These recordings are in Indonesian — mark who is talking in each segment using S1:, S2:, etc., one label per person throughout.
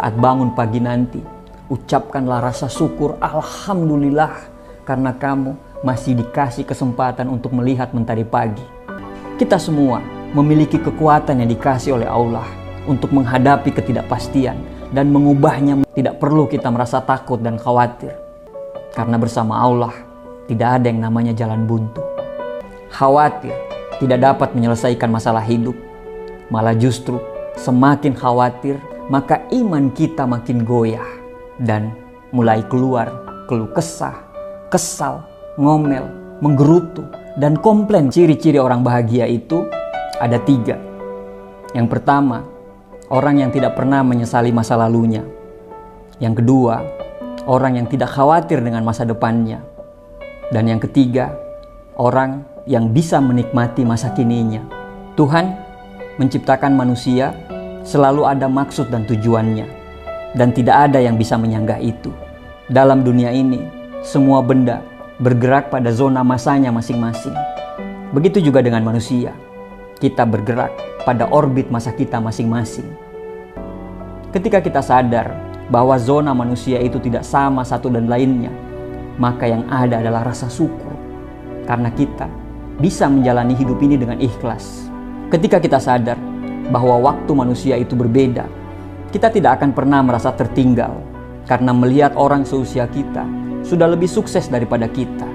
S1: Saat bangun pagi nanti, ucapkanlah rasa syukur, Alhamdulillah, karena kamu masih dikasih kesempatan untuk melihat mentari pagi. Kita semua memiliki kekuatan yang dikasih oleh Allah untuk menghadapi ketidakpastian dan mengubahnya. Tidak perlu kita merasa takut dan khawatir, karena bersama Allah tidak ada yang namanya jalan buntu. Khawatir tidak dapat menyelesaikan masalah hidup, malah justru semakin khawatir maka iman kita makin goyah dan mulai keluar keluh kesah, kesal, ngomel, menggerutu, dan komplain. Ciri-ciri orang bahagia itu ada 3. Yang pertama, orang yang tidak pernah menyesali masa lalunya. Yang kedua, orang yang tidak khawatir dengan masa depannya. Dan yang ketiga, orang yang bisa menikmati masa kininya. Tuhan menciptakan manusia selalu ada maksud dan tujuannya, dan tidak ada yang bisa menyanggah itu. Dalam dunia ini, semua benda bergerak pada zona masanya masing-masing. Begitu juga dengan manusia, kita bergerak pada orbit masa kita masing-masing. Ketika kita sadar bahwa zona manusia itu tidak sama satu dan lainnya, maka yang ada adalah rasa syukur, karena kita bisa menjalani hidup ini dengan ikhlas. Ketika kita sadar bahwa waktu manusia itu berbeda, kita tidak akan pernah merasa tertinggal karena melihat orang seusia kita sudah lebih sukses daripada kita.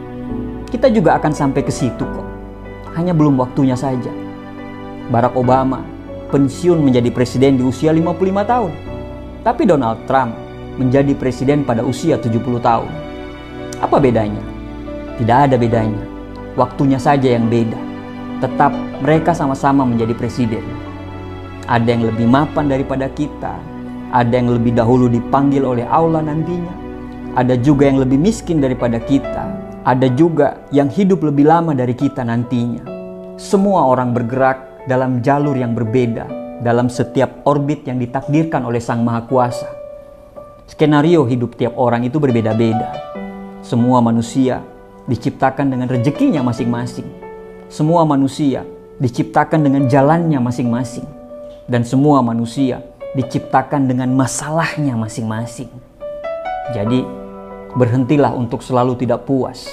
S1: Kita juga akan sampai ke situ kok, hanya belum waktunya saja. Barack Obama pensiun menjadi presiden di usia 55 tahun, tapi Donald Trump menjadi presiden pada usia 70 tahun. Apa bedanya? Tidak ada bedanya, waktunya saja yang beda. Tetap mereka sama-sama menjadi presiden. Ada yang lebih mapan daripada kita, ada yang lebih dahulu dipanggil oleh Allah nantinya, ada juga yang lebih miskin daripada kita, ada juga yang hidup lebih lama dari kita nantinya. Semua orang bergerak dalam jalur yang berbeda, dalam setiap orbit yang ditakdirkan oleh Sang Maha Kuasa. Skenario hidup tiap orang itu berbeda-beda. Semua manusia diciptakan dengan rezekinya masing-masing. Semua manusia diciptakan dengan jalannya masing-masing. Dan semua manusia diciptakan dengan masalahnya masing-masing. Jadi, berhentilah untuk selalu tidak puas.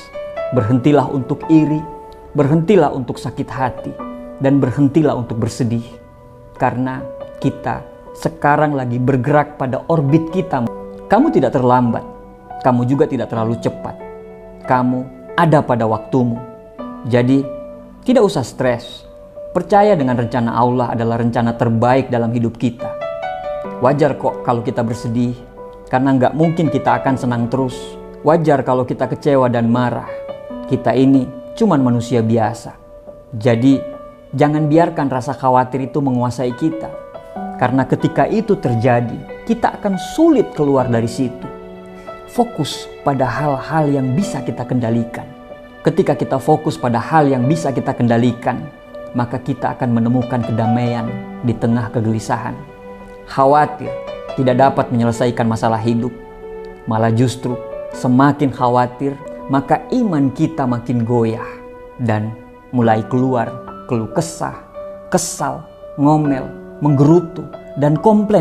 S1: Berhentilah untuk iri. Berhentilah untuk sakit hati. Dan berhentilah untuk bersedih. Karena kita sekarang lagi bergerak pada orbit kita. Kamu tidak terlambat. Kamu juga tidak terlalu cepat. Kamu ada pada waktumu. Jadi, tidak usah stres. Percaya dengan rencana Allah adalah rencana terbaik dalam hidup kita. Wajar kok kalau kita bersedih, karena nggak mungkin kita akan senang terus. Wajar kalau kita kecewa dan marah. Kita ini cuman manusia biasa. Jadi, jangan biarkan rasa khawatir itu menguasai kita. Karena ketika itu terjadi, kita akan sulit keluar dari situ. Fokus pada hal-hal yang bisa kita kendalikan. Ketika kita fokus pada hal yang bisa kita kendalikan, maka kita akan menemukan kedamaian di tengah kegelisahan. Khawatir tidak dapat menyelesaikan masalah hidup, malah justru semakin khawatir maka iman kita makin goyah dan mulai keluar keluh kesah, kesal, ngomel, menggerutu, dan komplain.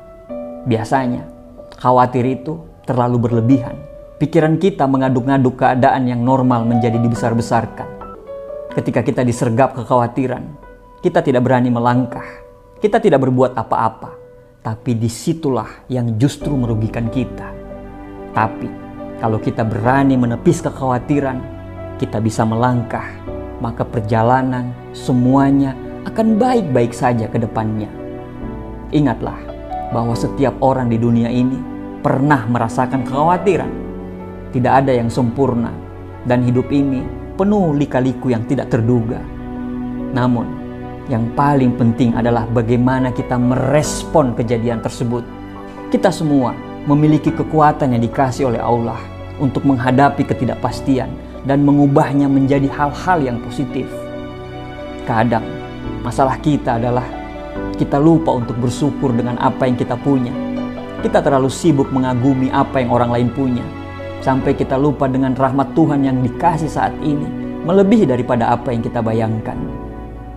S1: Biasanya khawatir itu terlalu berlebihan. Pikiran kita mengaduk-ngaduk keadaan yang normal menjadi dibesar-besarkan. Ketika kita disergap kekhawatiran, kita tidak berani melangkah, kita tidak berbuat apa-apa, tapi disitulah yang justru merugikan kita. Tapi kalau kita berani menepis kekhawatiran, kita bisa melangkah, maka perjalanan semuanya akan baik-baik saja ke depannya. Ingatlah bahwa setiap orang di dunia ini pernah merasakan kekhawatiran. Tidak ada yang sempurna, dan hidup ini penuh lika-liku yang tidak terduga. Namun, yang paling penting adalah bagaimana kita merespon kejadian tersebut. Kita semua memiliki kekuatan yang dikasih oleh Allah untuk menghadapi ketidakpastian dan mengubahnya menjadi hal-hal yang positif. Kadang, masalah kita adalah kita lupa untuk bersyukur dengan apa yang kita punya. Kita terlalu sibuk mengagumi apa yang orang lain punya, sampai kita lupa dengan rahmat Tuhan yang dikasih saat ini melebihi daripada apa yang kita bayangkan.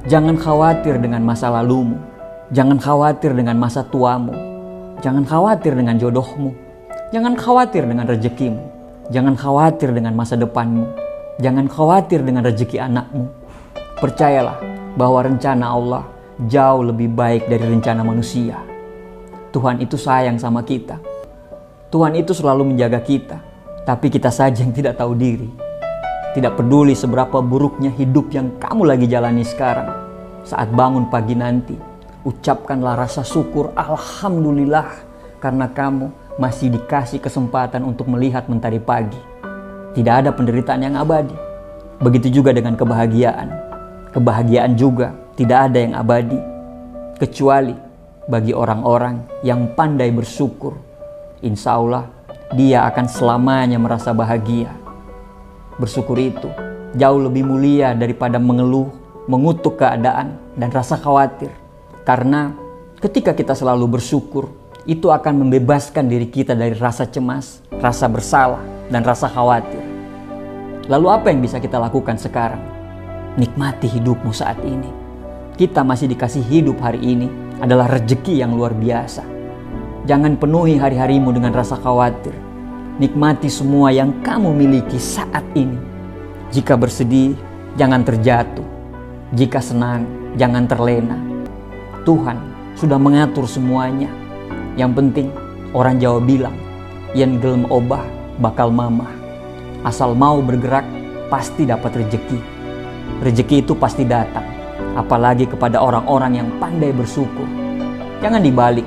S1: Jangan khawatir dengan masa lalumu. Jangan khawatir dengan masa tuamu. Jangan khawatir dengan jodohmu. Jangan khawatir dengan rezekimu. Jangan khawatir dengan masa depanmu. Jangan khawatir dengan rezeki anakmu. Percayalah bahwa rencana Allah jauh lebih baik dari rencana manusia. Tuhan itu sayang sama kita. Tuhan itu selalu menjaga kita. Tapi kita saja yang tidak tahu diri. Tidak peduli seberapa buruknya hidup yang kamu lagi jalani sekarang. Saat bangun pagi nanti, ucapkanlah rasa syukur, alhamdulillah, karena kamu masih dikasih kesempatan untuk melihat mentari pagi. Tidak ada penderitaan yang abadi. Begitu juga dengan kebahagiaan. Kebahagiaan juga tidak ada yang abadi, kecuali bagi orang-orang yang pandai bersyukur. Insya Allah, dia akan selamanya merasa bahagia. Bersyukur itu jauh lebih mulia daripada mengeluh, mengutuk keadaan, dan rasa khawatir. Karena ketika kita selalu bersyukur, itu akan membebaskan diri kita dari rasa cemas, rasa bersalah, dan rasa khawatir. Lalu apa yang bisa kita lakukan sekarang? Nikmati hidupmu saat ini. Kita masih dikasih hidup hari ini adalah rezeki yang luar biasa. Jangan penuhi hari-harimu dengan rasa khawatir. Nikmati semua yang kamu miliki saat ini. Jika bersedih, jangan terjatuh. Jika senang, jangan terlena. Tuhan sudah mengatur semuanya. Yang penting, orang Jawa bilang, yen gelem obah bakal mamah. Asal mau bergerak, pasti dapat rezeki. Rezeki itu pasti datang, apalagi kepada orang-orang yang pandai bersyukur. Jangan dibalik,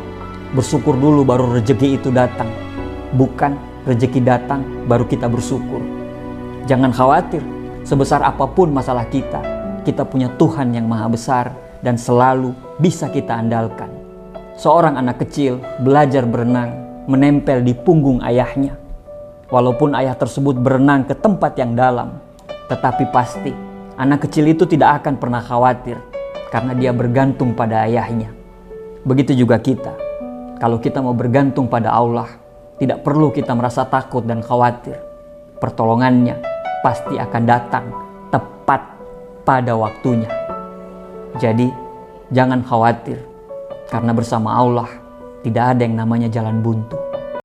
S1: bersyukur dulu baru rezeki itu datang. Bukan rezeki datang baru kita bersyukur. Jangan khawatir, sebesar apapun masalah kita punya Tuhan yang maha besar dan selalu bisa kita andalkan. Seorang anak kecil belajar berenang menempel di punggung ayahnya. Walaupun ayah tersebut berenang ke tempat yang dalam, tetapi pasti anak kecil itu tidak akan pernah khawatir karena dia bergantung pada ayahnya. Begitu juga kita. Kalau kita mau bergantung pada Allah, tidak perlu kita merasa takut dan khawatir. Pertolongannya pasti akan datang tepat pada waktunya. Jadi, jangan khawatir. Karena bersama Allah tidak ada yang namanya jalan buntu.